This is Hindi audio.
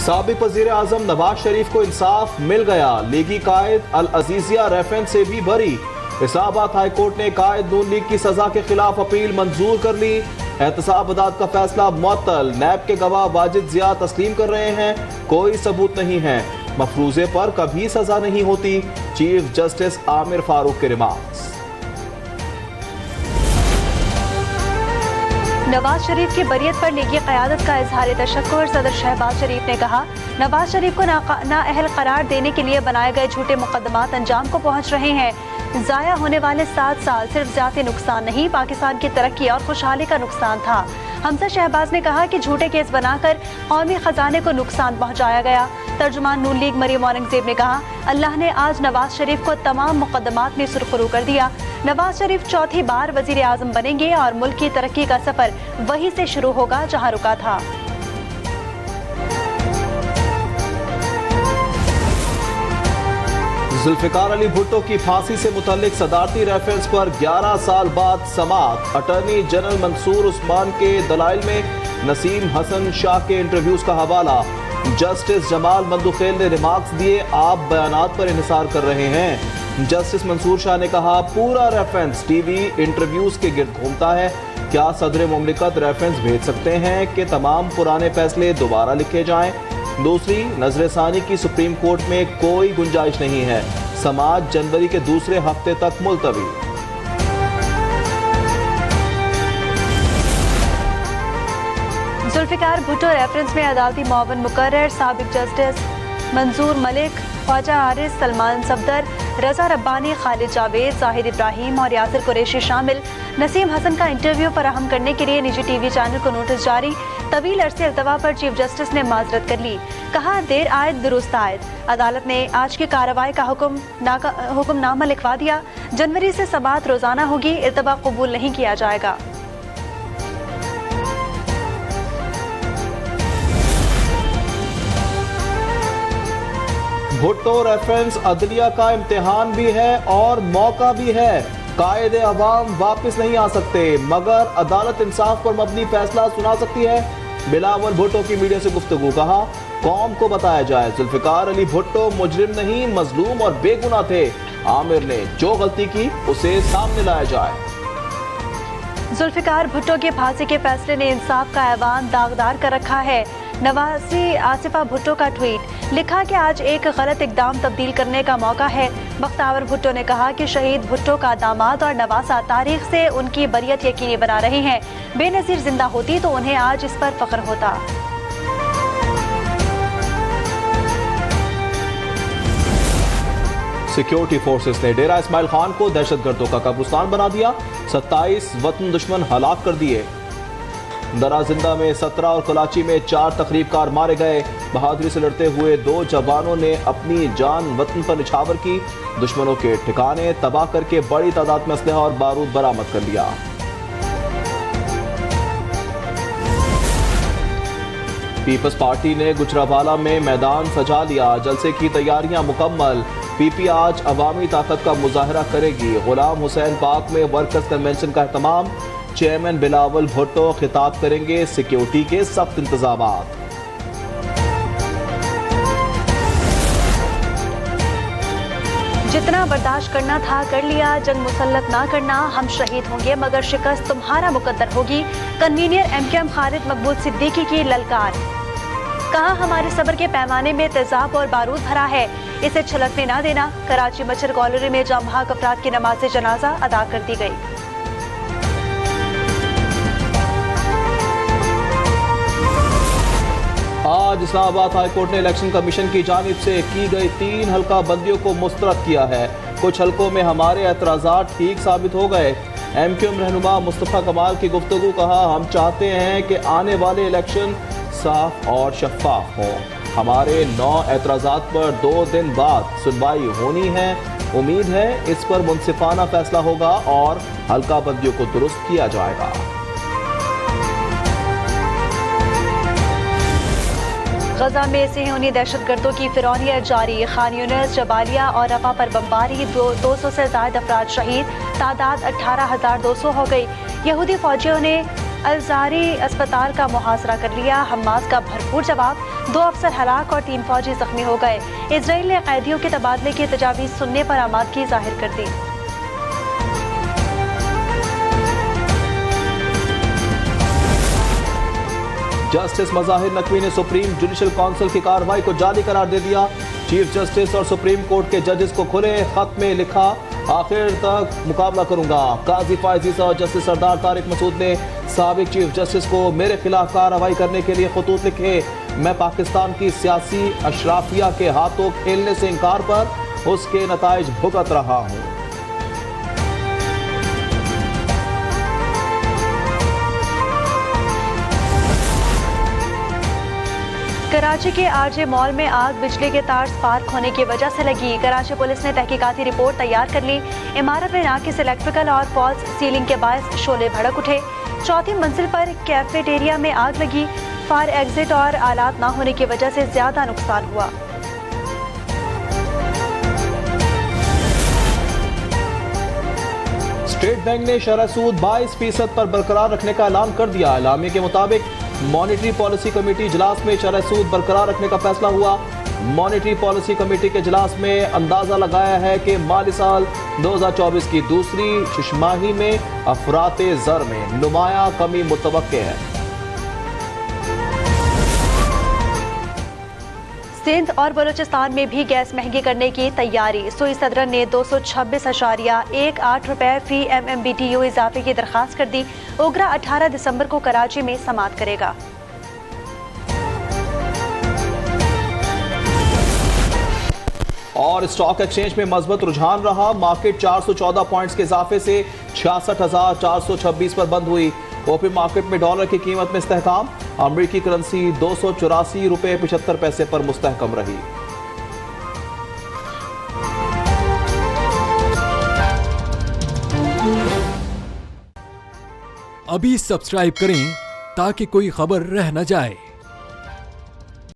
साबिक वजीर आजम नवाज शरीफ को इंसाफ मिल गया। लीगी कायद अल अजीजिया रेफरेंस से भी भरी। इस्लामाबाद हाई कोर्ट ने कायद नून लीग की सजा के खिलाफ अपील मंजूर कर ली। एहतसाब अदालत का फैसला मुअत्तल। नैब के गवाह वाजिद जिया तस्लीम कर रहे हैं, कोई सबूत नहीं है। मफरूजे पर कभी सजा नहीं होती। चीफ जस्टिस आमिर फारूक के रिमार्क्स। नवाज शरीफ की बरियत पर लीगी क़यादत का इजहार तशक्कुर। सदर शहबाज शरीफ ने कहा, नवाज शरीफ को नाअहल करार देने के लिए बनाए गए झूठे मुकदमात अंजाम को पहुँच रहे हैं। ज़ाया होने वाले 7 साल सिर्फ ज़ाती नुकसान नहीं, पाकिस्तान की तरक्की और खुशहाली का नुकसान था। हमजा शहबाज ने कहा कि झूठे केस बनाकर कौमी खजाने को नुकसान पहुँचाया गया। तर्जुमान नून लीग मरियम औरंगजेब ने कहा, अल्लाह ने आज नवाज शरीफ को तमाम मुकदमात में सुरखरू कर दिया। नवाज शरीफ चौथी बार वजीर आजम बनेंगे और मुल्क की तरक्की का सफर वहीं से शुरू होगा जहां रुका था। जुल्फिकार अली भुट्टो की फांसी से मुतल्लिक सदारती रेफरेंस पर 11 साल बाद समाअत। अटॉर्नी जनरल मंसूर उस्मान के दलाइल में नसीम हसन शाह के इंटरव्यूज का हवाला। जस्टिस जमाल मंदुखेल ने रिमार्क्स दिए, आप बयानात पर इन्हिसार कर रहे हैं। जस्टिस मंसूर शाह ने कहा, पूरा रेफरेंस टीवी इंटरव्यूज के गिर्द घूमता है। क्या सदर मुमलिकत रेफरेंस भेज सकते हैं कि तमाम पुराने फैसले दोबारा लिखे जाएं? दूसरी, नजरसानी की सुप्रीम कोर्ट में कोई गुंजाइश नहीं है। समाज जनवरी के दूसरे हफ्ते तक मुलतवी। जुल्फिकार भुट्टो रेफरेंस में अदालती मुआवन मुकर्रर। साबिक जस्टिस मंजूर मलिक, ख्वाजा आरिस, सलमान सफदर, रजा रब्बानी, खालिद जावेद, जाहिद इब्राहिम और यासिर कुरैशी शामिल। नसीम हसन का इंटरव्यू फराहम करने के लिए निजी टीवी चैनल को नोटिस जारी। तवील अरसे अल्तवा पर चीफ जस्टिस ने माजरत कर ली। कहा, देर आयद दुरुस्त आयद। अदालत ने आज की कार्रवाई का हुक्मनामा लिखवा दिया। जनवरी से समाअत रोजाना होगी। इल्तवा कबूल नहीं किया जाएगा। भुट्टो रेफरेंस अदलिया का इम्तिहान भी है और मौका भी है। कायदे अवाम वापस नहीं आ सकते, मगर अदालत इंसाफ पर मबनी फैसला सुना सकती है। बिलावल भुट्टो की मीडिया से गुफ्तगू। कहा, कौम को बताया जाए, जुल्फिकार अली भुट्टो मुजरिम नहीं, मजलूम और बेगुनाह थे। आमिर ने जो गलती की उसे सामने लाया जाए। जुल्फिकार भुट्टो के फांसी के फैसले ने इंसाफ का ऐवान दागदार कर रखा है। नवासी आसिफा भुट्टो का ट्वीट लिखा कि आज एक गलत इकदाम तब्दील करने का मौका है। बख्तावर भुट्टो ने कहा कि शहीद भुट्टो का दामाद और नवासा तारीख से उनकी बरियत यकीनी बना रहे हैं। बेनज़ीर जिंदा होती तो उन्हें आज इस पर फख्र होता। सिक्योरिटी फोर्सेस ने डेरा इस्माइल खान को दहशतगर्दों का कब्रिस्तान बना दिया। 27 वतन दुश्मन हलाक कर दिए। दराजिंदा में 17 और कराची में 4 तकरीबकार मारे गए। बहादुरी से लड़ते हुए 2 जवानों ने अपनी जान वतन पर निछावर की। दुश्मनों के ठिकाने तबाह करके बड़ी तादाद में असलहा और बारूद बरामद कर लिया। पीपल्स पार्टी ने गुजरावाला में मैदान सजा लिया। जलसे की तैयारियां मुकम्मल। पीपी आज अवामी ताकत का मुजाहरा करेगी। गुलाम हुसैन पार्क में वर्कर्स कन्वेंशन का एहतमाम। चेयरमैन बिलावल भुट्टो खिताब करेंगे। सिक्योरिटी के सख्त इंतजामात। जितना बर्दाश्त करना था कर लिया। जंग मुसल्लत ना करना, हम शहीद होंगे मगर शिकस्त तुम्हारा मुकद्दर होगी। कन्वीनियर एमकेएम खालिद मकबूल सिद्दीकी की ललकार। कहा, हमारे सब्र के पैमाने में तेजाब और बारूद भरा है, इसे छलकने ना देना। कराची मच्छर कॉलोनी में जामहाक अफराद की नमाज जनाजा अदा कर दी गई। आज इस्लामाबाद हाई कोर्ट ने इलेक्शन कमीशन की जानिब से की गई 3 हल्का बंदियों को मुस्तरद किया है। कुछ हल्कों में हमारे एतराज़ात ठीक साबित हो गए। एमक्यूएम रहनुमा मुस्तफ़ा कमाल की गुफ्तगू। कहा, हम चाहते हैं कि आने वाले इलेक्शन साफ और शफाफ हों। हमारे 9 एतराज़ात पर 2 दिन बाद सुनवाई होनी है। उम्मीद है इस पर मुनसिफाना फैसला होगा और हल्का बंदियों को दुरुस्त किया जाएगा। गजा में सेहूनी दहशतगर्दों की फिरौनियत जारी। खान यूनिस, जबालिया और रफा पर बमबारी। 200 से ज्यादा अफराद शहीद। तादाद 18,200 हो गई। यहूदी फौजियों ने अल-ज़ाहरी अस्पताल का मुहासरा कर लिया। हमास का भरपूर जवाब, 2 अफसर हलाक और 3 फौजी जख्मी हो गए। इजराइल ने कैदियों के तबादले की तजावीज़ सुनने पर आमादगी जाहिर कर दी। जस्टिस मज़ाहिर नकवी ने सुप्रीम जुडिशल काउंसिल की कार्रवाई को जाली करार दे दिया। चीफ जस्टिस और सुप्रीम कोर्ट के जजेस को खुले खत में लिखा, आखिर तक मुकाबला करूंगा। काजी फायज ईसा और जस्टिस सरदार तारिक मसूद ने साबिक चीफ जस्टिस को मेरे खिलाफ कार्रवाई करने के लिए खतूत लिखे। मैं पाकिस्तान की सियासी अशराफिया के हाथों खेलने से इनकार पर उसके नताइज भुगत रहा हूँ। कराची के आरजे मॉल में आग बिजली के तार स्पार्क होने की वजह से लगी। कराची पुलिस ने तहकीकाती रिपोर्ट तैयार कर ली। इमारत में नाकिस इलेक्ट्रिकल और फॉल्स सीलिंग के बायस शोले भड़क उठे। 4थी मंजिल पर कैफेटेरिया में आग लगी। फायर एग्जिट और आलात न होने की वजह से ज्यादा नुकसान हुआ। स्टेट बैंक ने शरह सूद 22% पर बरकरार रखने का ऐलान कर दिया। एलामिया के मुताबिक मॉनेटरी पॉलिसी कमेटी इजलास में शरह सूद बरकरार रखने का फैसला हुआ। मॉनेटरी पॉलिसी कमेटी के इजलास में अंदाजा लगाया है कि माली साल 2024 की दूसरी छमाही में अफराते ज़र में नुमाया कमी मुतवक्के है। सिंध और बलूचिस्तान में भी गैस महंगी करने की तैयारी। सुई सदर ने 226.18 रुपए फी MMBTU इजाफे की दरखास्त कर दी। ओगरा 18 दिसंबर को कराची में समाअत करेगा। और स्टॉक एक्सचेंज में मजबूत रुझान रहा। मार्केट 414 पॉइंट्स के इजाफे से 66,426 पर बंद हुई। ओपन मार्केट में डॉलर की कीमत में इस्तेहकाम। अमरीकी करेंसी 284 रुपए 75 पैसे पर मुस्तहकम रही। अभी सब्सक्राइब करें ताकि कोई खबर रह न जाए।